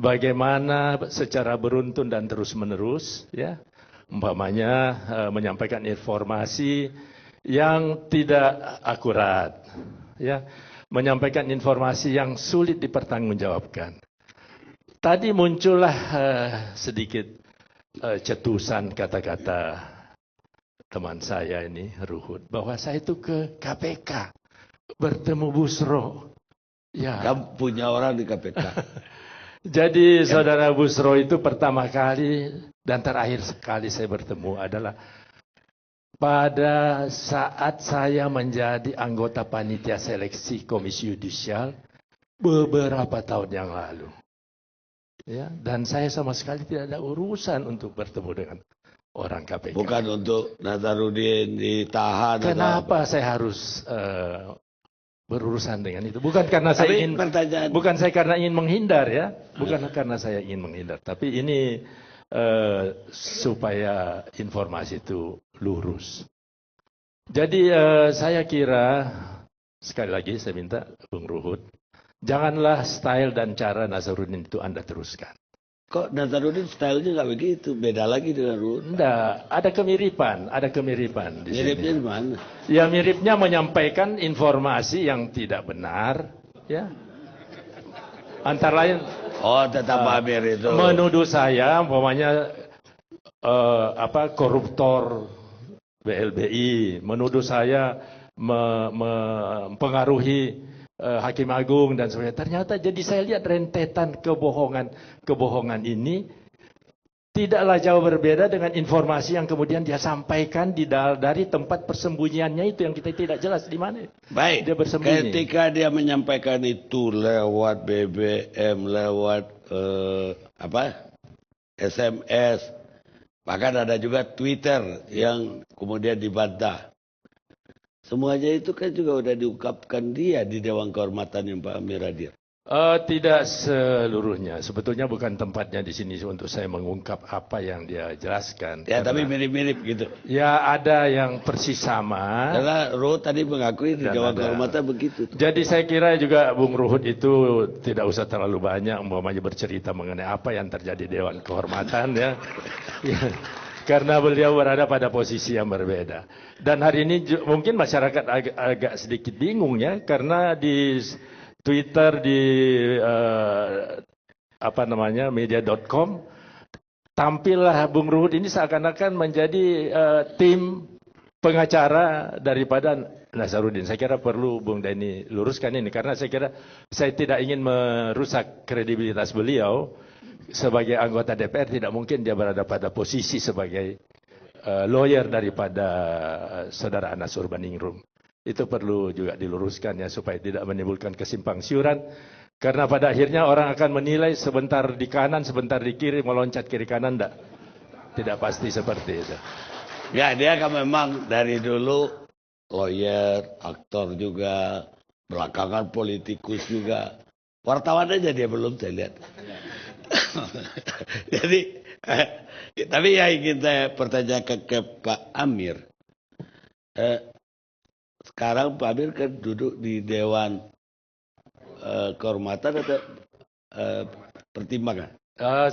bagaimana secara beruntun dan terus-menerus, ya, umpamanya menyampaikan informasi yang tidak akurat, ya, menyampaikan informasi yang sulit dipertanggungjawabkan. Tadi muncullah sedikit cetusan kata-kata teman saya ini, Ruhut, bahwa saya itu ke KPK bertemu Busro. Ya. Kamu punya orang di KPK. Jadi saudara Busro itu pertama kali dan terakhir sekali saya bertemu adalah pada saat saya menjadi anggota panitia seleksi Komisi Yudisial beberapa tahun yang lalu. Ya, dan saya sama sekali tidak ada urusan untuk bertemu dengan orang KPK. Bukan untuk Nazarudin ditahan. Kenapa saya harus berurusan dengan itu? Bukan karena saya ingin, bukan saya karena ingin menghindar, ya, bukan karena saya ingin menghindar. Tapi ini supaya informasi itu lurus. Jadi saya kira sekali lagi saya minta Bung Ruhut, janganlah style dan cara Nazarudin itu Anda teruskan. Kok Nazarudin stylenya nggak begitu, beda lagi dengan Ruhut? Enggak, ada kemiripan di Miripnya sini. di mana? Ya miripnya menyampaikan informasi yang tidak benar, ya. Antara lain, tetap Amir itu menuduh saya, umpamanya koruptor BLBI, menuduh saya mempengaruhi Hakim Agung dan sebagainya. Ternyata jadi saya lihat rentetan kebohongan ini tidaklah jauh berbeda dengan informasi yang kemudian dia sampaikan dari tempat persembunyiannya itu yang kita tidak jelas di mana. Baik, dia bersembunyi. Ketika dia menyampaikan itu lewat BBM, lewat SMS, bahkan ada juga Twitter yang kemudian dibantah. Semuanya itu kan juga udah diungkapkan dia di Dewan Kehormatan yang Pak Amir hadir. Tidak seluruhnya. Sebetulnya bukan tempatnya di sini untuk saya mengungkap apa yang dia jelaskan. Ya, tapi mirip-mirip gitu. Ya, ada yang persis sama. Karena Ruhut tadi mengakui di Dewan Kehormatan begitu. Jadi saya kira juga Bung Ruhut itu tidak usah terlalu banyak umpamanya bercerita mengenai apa yang terjadi di Dewan Kehormatan, ya. Karena beliau berada pada posisi yang berbeda. Dan hari ini mungkin masyarakat agak sedikit bingung, ya, karena di Twitter, di media.com, tampillah Bung Ruhut ini seakan-akan menjadi tim pengacara daripada Nazarudin. Saya kira perlu Bung Denny luruskan ini, karena saya kira saya tidak ingin merusak kredibilitas beliau. Sebagai anggota DPR tidak mungkin dia berada pada posisi sebagai lawyer daripada saudara Anas Urbaningrum. Itu perlu juga diluruskan, ya, supaya tidak menimbulkan kesimpang siuran. Karena pada akhirnya orang akan menilai sebentar di kanan, sebentar di kiri, meloncat kiri kanan, tidak pasti seperti itu. Ya, dia kan memang dari dulu lawyer, aktor juga, belakangan politikus juga. Wartawan aja dia belum, saya lihat. Jadi, tapi yang ingin saya pertanyakan ke Pak Amir, sekarang Pak Amir kan duduk di Dewan Kehormatan atau Pertimbangan?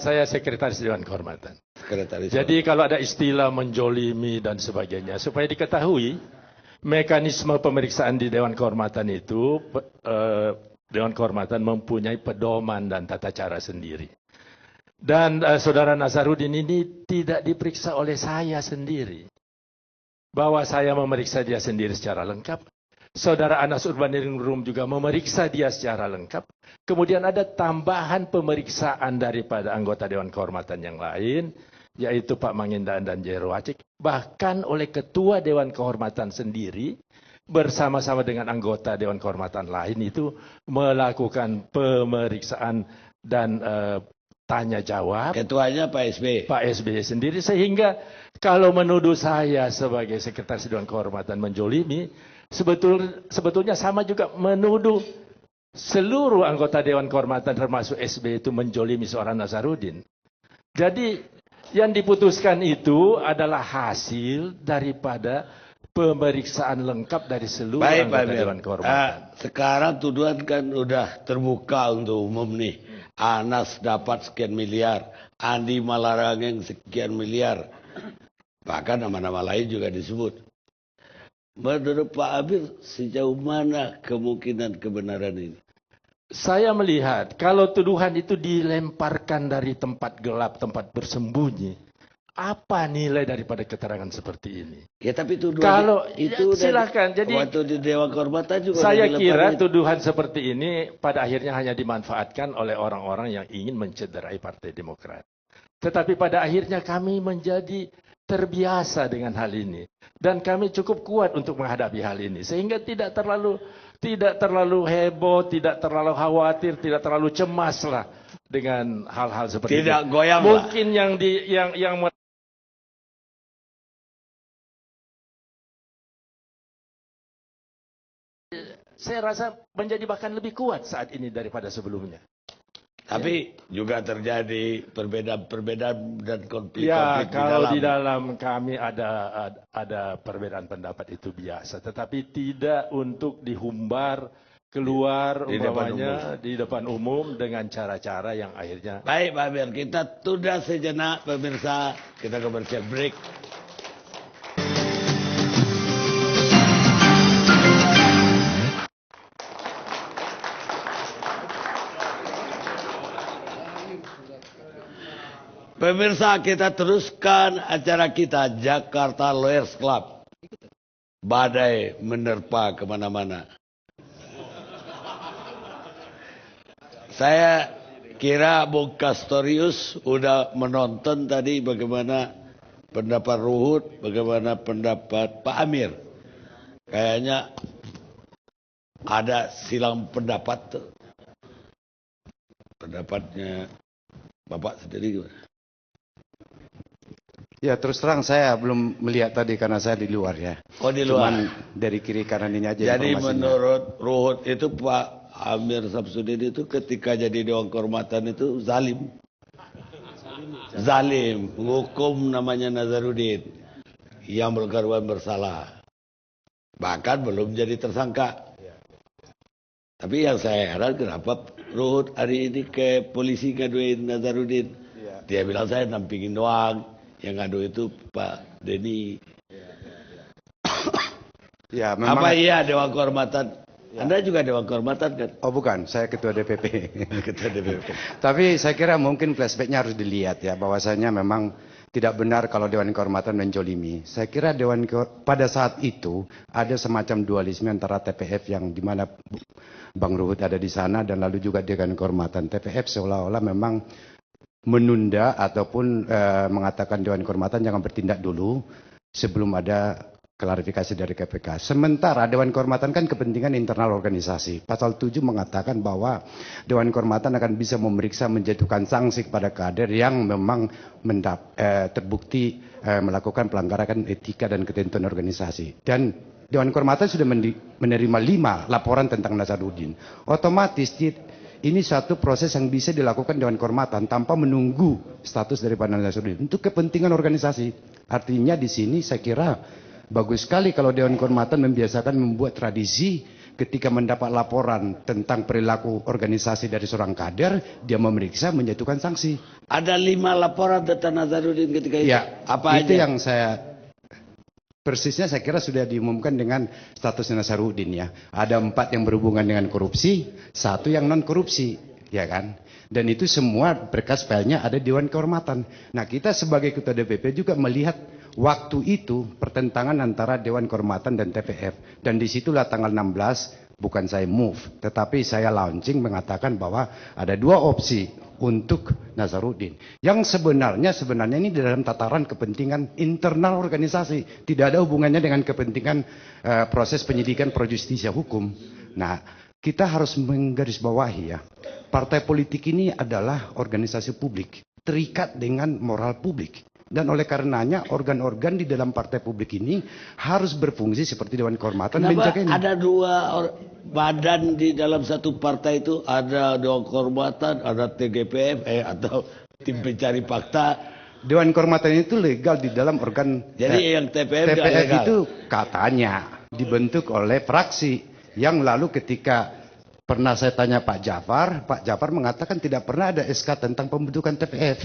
Saya sekretaris Dewan Kehormatan. Sekretaris. Jadi kalau ada istilah menjolimi dan sebagainya, supaya diketahui mekanisme pemeriksaan di Dewan Kehormatan itu, Dewan Kehormatan mempunyai pedoman dan tata cara sendiri. Dan saudara Nazarudin ini tidak diperiksa oleh saya sendiri. Bahwa saya memeriksa dia sendiri secara lengkap. Saudara Anas Urbaningrum juga memeriksa dia secara lengkap. Kemudian ada tambahan pemeriksaan daripada anggota Dewan Kehormatan yang lain, yaitu Pak Mangindaan dan Jero Acik. Bahkan oleh Ketua Dewan Kehormatan sendiri, bersama-sama dengan anggota Dewan Kehormatan lain itu melakukan pemeriksaan dan tanya jawab. Ketuanya Pak SBY. Pak SBY sendiri, sehingga kalau menuduh saya sebagai sekretaris Dewan Kehormatan menjolimi, sebetulnya sama juga menuduh seluruh anggota Dewan Kehormatan termasuk SBY itu menjolimi seorang Nazarudin. Jadi yang diputuskan itu adalah hasil daripada pemeriksaan lengkap dari seluruh anggota Dewan Kehormatan. Sekarang tuduhan kan udah terbuka untuk umum nih. Anas dapat sekian miliar, Andi Malarangeng sekian miliar. Bahkan nama-nama lain juga disebut. Menurut Pak Amir, sejauh mana kemungkinan kebenaran ini? Saya melihat kalau tuduhan itu dilemparkan dari tempat gelap, tempat bersembunyi, apa nilai daripada keterangan seperti ini? Ya tapi tuduhan Kalau itu silakan. Jadi waktu di Dewan Kehormatan juga saya kira tuduhan seperti ini pada akhirnya hanya dimanfaatkan oleh orang-orang yang ingin mencederai Partai Demokrat. Tetapi pada akhirnya kami menjadi terbiasa dengan hal ini dan kami cukup kuat untuk menghadapi hal ini sehingga tidak terlalu heboh, tidak terlalu khawatir, tidak terlalu cemas lah dengan hal-hal seperti itu. Tidak goyang. Mungkin lah. yang saya rasa menjadi bahkan lebih kuat saat ini daripada sebelumnya. Tapi juga terjadi perbedaan dan konflik Ya, kalau di dalam kami ada perbedaan pendapat itu biasa, tetapi tidak untuk dihumbar keluar umpamanya di depan umum dengan cara-cara yang akhirnya. Baik, Pak Amir, kita tunda sejenak pemirsa, kita commercial break. Pemirsa, kita teruskan acara kita Jakarta Lawyers Club. Badai menerpa kemana-mana. Saya kira Bung Castorius udah menonton tadi bagaimana pendapat Ruhut, bagaimana pendapat Pak Amir. Kayaknya ada silang pendapat tuh. Pendapatnya Bapak sendiri gimana? Ya terus terang saya belum melihat tadi karena saya di luar ya. Oh di luar. Cuman dari kiri kanan ini aja. Jadi menurut Ruhut itu Pak Amir Samsudin itu ketika jadi Dewan Kehormatan itu zalim. Zalim. Hukum namanya Nazarudin. Yang berkaruan bersalah. Bahkan belum jadi tersangka. Tapi yang saya heran kenapa Ruhut hari ini ke polisi ngaduin Nazarudin. Dia bilang saya nampingin doang. Yang ngadu itu Pak Denny. Ya, memang. Apa iya Dewan Kehormatan? Ya. Anda juga Dewan Kehormatan kan? Oh bukan, saya Ketua DPP. Ketua DPP. Tapi saya kira mungkin flashbacknya harus dilihat ya. Bahwasanya memang tidak benar kalau Dewan Kehormatan menjolimi. Saya kira pada saat itu ada semacam dualisme antara TPF yang dimana Bang Ruhut ada di sana dan lalu juga Dewan Kehormatan. TPF seolah-olah memang menunda ataupun mengatakan Dewan Kehormatan jangan bertindak dulu sebelum ada klarifikasi dari KPK. Sementara Dewan Kehormatan kan kepentingan internal organisasi. Pasal 7 mengatakan bahwa Dewan Kehormatan akan bisa memeriksa menjatuhkan sanksi kepada kader yang memang terbukti melakukan pelanggaran etika dan ketentuan organisasi. Dan Dewan Kehormatan sudah menerima 5 laporan tentang Nazarudin. Otomatis ini satu proses yang bisa dilakukan Dewan Kehormatan tanpa menunggu status daripada Nazarudin untuk kepentingan organisasi. Artinya di sini saya kira bagus sekali kalau Dewan Kehormatan membiasakan membuat tradisi ketika mendapat laporan tentang perilaku organisasi dari seorang kader, dia memeriksa menjatuhkan sanksi. Ada 5 laporan tentang Nazarudin ketika itu. Ya, apa itu aja? yang saya persisnya saya kira sudah diumumkan dengan status Nazarudin ya. Ada 4 yang berhubungan dengan korupsi, 1 yang non korupsi, ya kan? Dan itu semua berkas filenya ada di Dewan Kehormatan. Nah kita sebagai Ketua DPP juga melihat waktu itu pertentangan antara Dewan Kehormatan dan TPF. Dan disitulah tanggal 16 bukan saya move, tetapi saya launching mengatakan bahwa ada 2 opsi untuk Nazarudin. Yang sebenarnya ini dalam tataran kepentingan internal organisasi. Tidak ada hubungannya dengan kepentingan proses penyidikan pro justisia hukum. Nah, kita harus menggarisbawahi ya. Partai politik ini adalah organisasi publik. Terikat dengan moral publik. Dan oleh karenanya organ-organ di dalam partai publik ini harus berfungsi seperti Dewan Kehormatan. Kenapa ada 2 badan di dalam satu partai itu, ada Dewan Kehormatan, ada TGPF atau tim pencari fakta. Dewan Kehormatan itu legal di dalam organ. Jadi yang TPF itu katanya dibentuk oleh fraksi yang lalu ketika Pernah saya tanya Pak Jafar mengatakan tidak pernah ada SK tentang pembentukan TPF.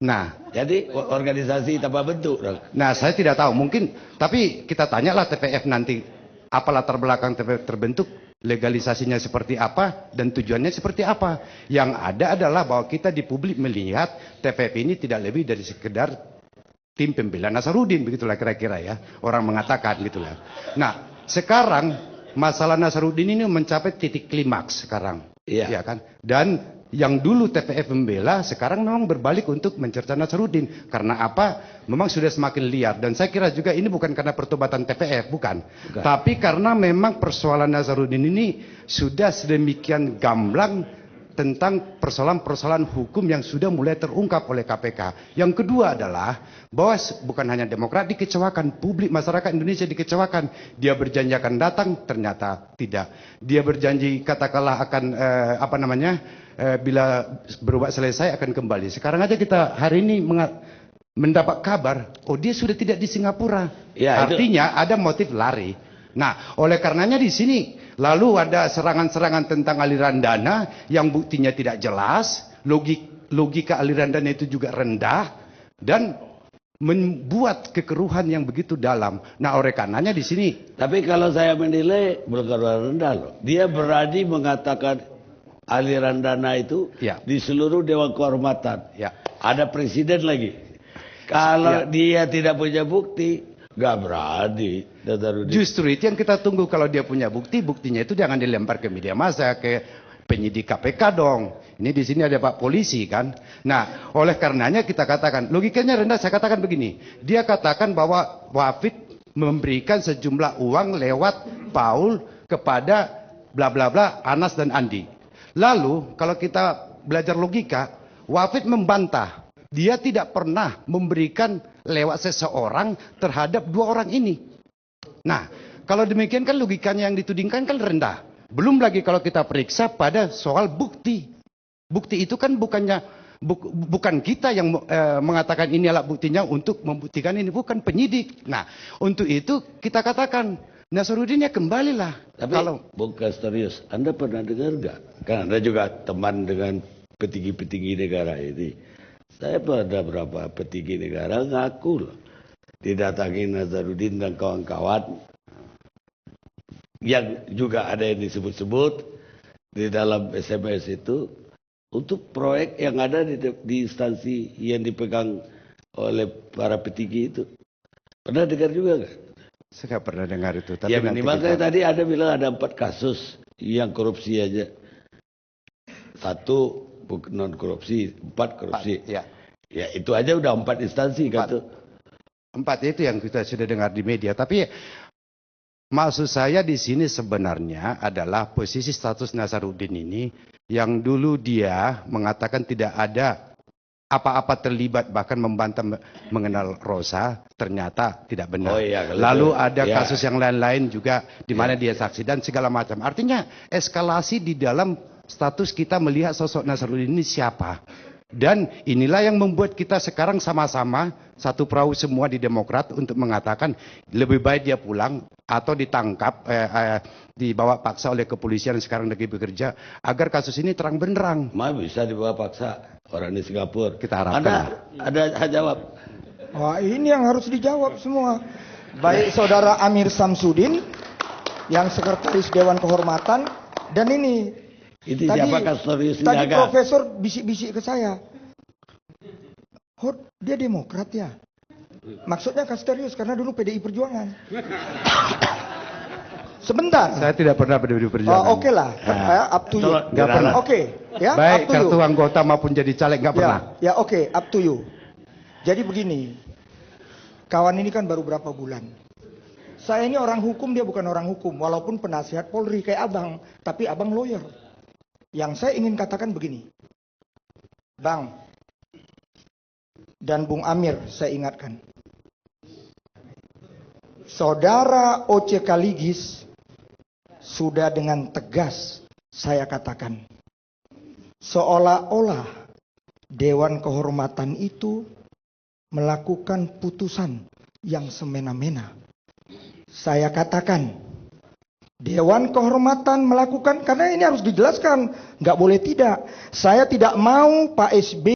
Nah, Jadi organisasi tanpa bentuk dong. nah saya tidak tahu, mungkin, tapi kita tanyalah TPF nanti, apa latar belakang TPF terbentuk, legalisasinya seperti apa, dan tujuannya seperti apa. Yang ada adalah bahwa kita di publik melihat TPF ini tidak lebih dari sekedar tim pembela Nasarudin, begitulah kira-kira ya, orang mengatakan gitulah. Nah, sekarang masalah Nasarudin ini mencapai titik klimaks sekarang, Iya. ya kan? Dan yang dulu TPF membela, sekarang memang berbalik untuk mencerca Nasarudin. Karena apa? Memang sudah semakin liar. Dan saya kira juga ini bukan karena pertobatan TPF, bukan. Tapi karena memang persoalan Nasarudin ini sudah sedemikian gamblang tentang persoalan-persoalan hukum yang sudah mulai terungkap oleh KPK. Yang kedua adalah bahwa bukan hanya Demokrat dikecewakan, publik masyarakat Indonesia dikecewakan. Dia berjanji akan datang, ternyata tidak. Dia berjanji katakanlah akan bila berobat selesai akan kembali. Sekarang aja kita hari ini mendapat kabar, oh dia sudah tidak di Singapura. Ya, artinya ada motif lari. Nah, oleh karenanya di sini lalu ada serangan-serangan tentang aliran dana yang buktinya tidak jelas, logika aliran dana itu juga rendah dan membuat kekeruhan yang begitu dalam. Nah, oleh karenanya di sini. Tapi kalau saya menilai bukan rendah loh. Dia berani mengatakan aliran dana itu Ya. di seluruh Dewan Kehormatan. Ya. Ada presiden lagi. Kalau dia tidak punya bukti, nggak berani. Justru itu yang kita tunggu, kalau dia punya bukti, buktinya itu jangan dilempar ke media massa, ke penyidik KPK dong. Ini di sini ada Pak Polisi kan. Nah, oleh karenanya kita katakan, logikanya rendah, saya katakan begini. Dia katakan bahwa Wafid memberikan sejumlah uang lewat Paul kepada bla bla bla, Anas dan Andi. Lalu kalau kita belajar logika, Wafid membantah. Dia tidak pernah memberikan lewat seseorang terhadap dua orang ini. Nah, kalau demikian kan logikanya yang ditudingkan kan rendah. Belum lagi kalau kita periksa pada soal bukti. Bukti itu kan bukan kita yang mengatakan ini alat buktinya untuk membuktikan ini, bukan penyidik. Nah, untuk itu kita katakan Nasarudin ya kembalilah. Tapi kalau Bung Castorius, Anda pernah dengar nggak? Kan Anda juga teman dengan petinggi-petinggi negara ini. Saya pada berapa petinggi negara ngaku loh, didatangi Nasarudin dan kawan-kawan yang juga ada yang disebut-sebut di dalam SMS itu untuk proyek yang ada di instansi yang dipegang oleh para petinggi itu. Pernah dengar juga nggak? saya nggak pernah dengar itu. Tapi Ya nanti minimal kita- tadi ada bilang ada 4 kasus yang korupsi aja. 1 non korupsi, 4 korupsi. Ya. Ya itu aja udah 4 instansi kan tuh. 4 itu yang kita sudah dengar di media. Tapi maksud saya di sini sebenarnya adalah posisi status Nasarudin ini yang dulu dia mengatakan tidak ada apa-apa terlibat, bahkan membantah mengenal Rosa, ternyata tidak benar. Oh iya, kalau Lalu itu, ada ya. kasus yang lain-lain juga di mana dia saksi dan segala macam. Artinya eskalasi di dalam status kita melihat sosok Nasarudin ini siapa. Dan inilah yang membuat kita sekarang sama-sama satu perahu semua di Demokrat untuk mengatakan lebih baik dia pulang atau ditangkap, dibawa paksa oleh kepolisian yang sekarang lagi bekerja agar kasus ini terang benderang. Mah bisa dibawa paksa orang di Singapura. Kita harapkan. Ada jawab. Wah, ini yang harus dijawab semua. Baik saudara Amir Samsudin yang sekretaris Dewan Kehormatan dan ini Itu siapa Castorius tadi Niaga? profesor bisik-bisik ke saya. Dia Demokrat ya. Maksudnya Castorius karena dulu PDI Perjuangan. Sebentar. Saya tidak pernah PDI Perjuangan. Oke lah, up to you. Nggak pernah. Oke, ya. Baik up to you. kartu anggota maupun jadi caleg nggak pernah. Ya, oke, up to you. Jadi begini, kawan ini kan baru berapa bulan. Saya ini orang hukum, dia bukan orang hukum. Walaupun penasihat Polri kayak abang, tapi abang lawyer. Yang saya ingin katakan begini, Bang dan Bung Amir, saya ingatkan. Saudara Oce Kaligis sudah dengan tegas saya katakan, seolah-olah Dewan Kehormatan itu melakukan putusan yang semena-mena. Saya katakan, Dewan Kehormatan melakukan, karena ini harus dijelaskan, nggak boleh tidak. Saya tidak mau Pak SBY